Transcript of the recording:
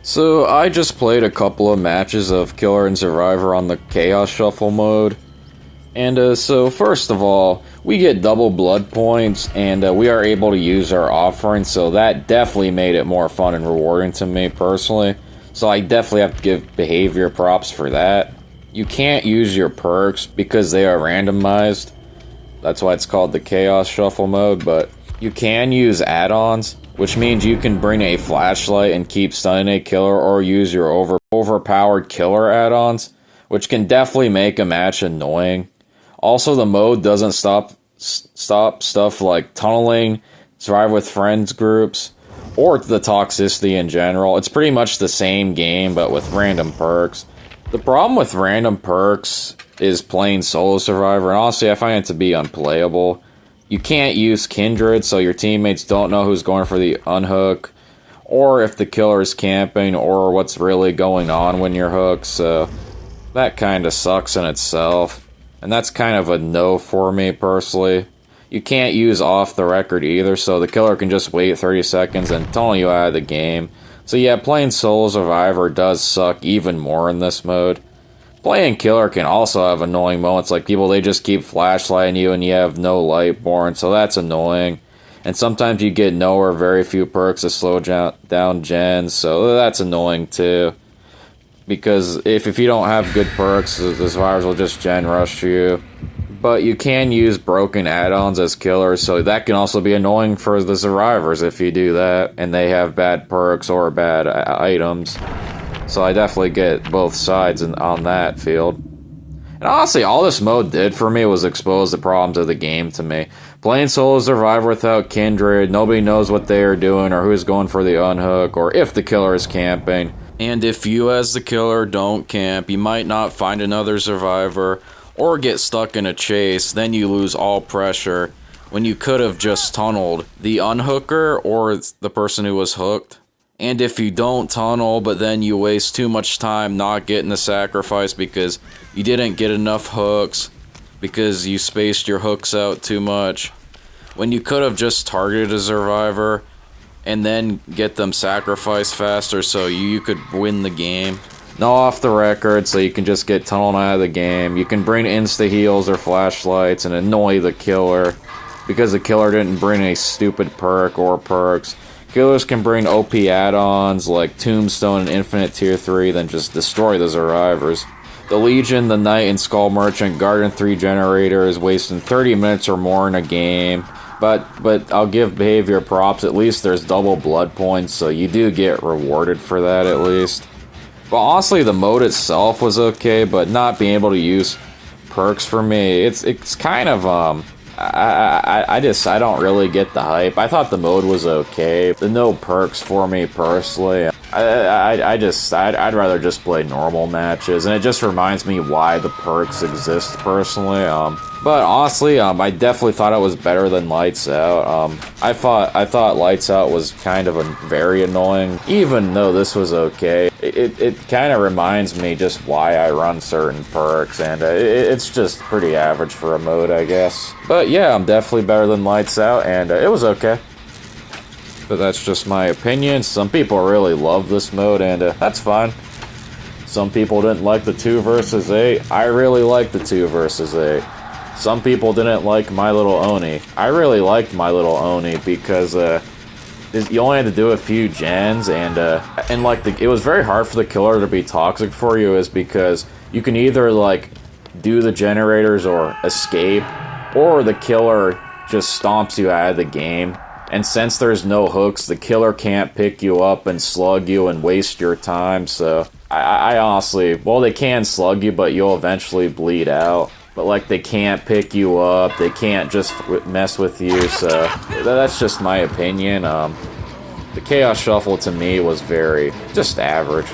So I just played a couple of matches of Killer and Survivor on the Chaos Shuffle mode. And so first of all, we get double blood points and we are able to use our offering, so that definitely made it more fun and rewarding to me personally. So I definitely have to give behavior props for that. You can't use your perks because they are randomized. That's why it's called the Chaos Shuffle mode, but you can use add-ons, which means you can bring a flashlight and keep stunning a killer or use your overpowered killer add-ons, which can definitely make a match annoying. Also, the mode doesn't stop stuff like tunneling, survive with friends groups, or the toxicity in general. It's pretty much the same game, but with random perks. The problem with random perks is playing solo survivor, and honestly, I find it to be unplayable. You can't use kindred, so your teammates don't know who's going for the unhook, or if the killer is camping, or what's really going on when you're hooked, so that kind of sucks in itself. And that's kind of a no for me, personally. You can't use off the record either, so the killer can just wait 30 seconds and tunnel you out of the game. So yeah, playing solo survivor does suck even more in this mode. Playing killer can also have annoying moments, like people, they just keep flashlighting you and you have no light born, so that's annoying. And sometimes you get no or very few perks to slow down gens, so that's annoying too. Because if you don't have good perks, the survivors will just gen rush you. But you can use broken add-ons as killers, so that can also be annoying for the survivors if you do that, and they have bad perks or bad items. So I definitely get both sides on that field. And honestly, all this mode did for me was expose the problems of the game to me. Playing solo survivor without kindred, nobody knows what they are doing or who's going for the unhook, or if the killer is camping. And if you as the killer don't camp, you might not find another survivor or get stuck in a chase, then you lose all pressure when you could have just tunneled the unhooker or the person who was hooked. And if you don't tunnel, but then you waste too much time not getting the sacrifice because you didn't get enough hooks, because you spaced your hooks out too much, when you could have just targeted a survivor and then get them sacrificed faster so you could win the game. No off the record, so you can just get tunneled out of the game. You can bring insta-heals or flashlights and annoy the killer because the killer didn't bring a stupid perk or perks. Killers can bring OP add-ons like Tombstone and Infinite Tier 3, then just destroy the survivors. The Legion, the Knight, and Skull Merchant Garden 3 generator is wasting 30 minutes or more in a game. But I'll give behavior props, at least there's double blood points, so you do get rewarded for that at least. But honestly, the mode itself was okay, but not being able to use perks for me, it's kind of, I don't really get the hype. I thought the mode was okay. The no perks for me personally. I'd rather just play normal matches, and it just reminds me why the perks exist personally. But honestly, I definitely thought it was better than Lights Out. I thought Lights Out was kind of very annoying, even though this was okay. It kind of reminds me just why I run certain perks, and it's just pretty average for a mode, I guess. But yeah, I'm definitely better than Lights Out, and it was okay. But that's just my opinion. Some people really love this mode, and that's fine. Some people didn't like the 2 versus 8. I really like the 2 versus 8. Some people didn't like My Little Oni. I really liked My Little Oni because you only had to do a few gens, and like it was very hard for the killer to be toxic for you, is because you can either like do the generators or escape, or the killer just stomps you out of the game. And since there's no hooks, the killer can't pick you up and slug you and waste your time, so I honestly, well, they can slug you, but you'll eventually bleed out. But like, they can't pick you up, they can't just mess with you, so that's just my opinion. The Chaos Shuffle to me was just average.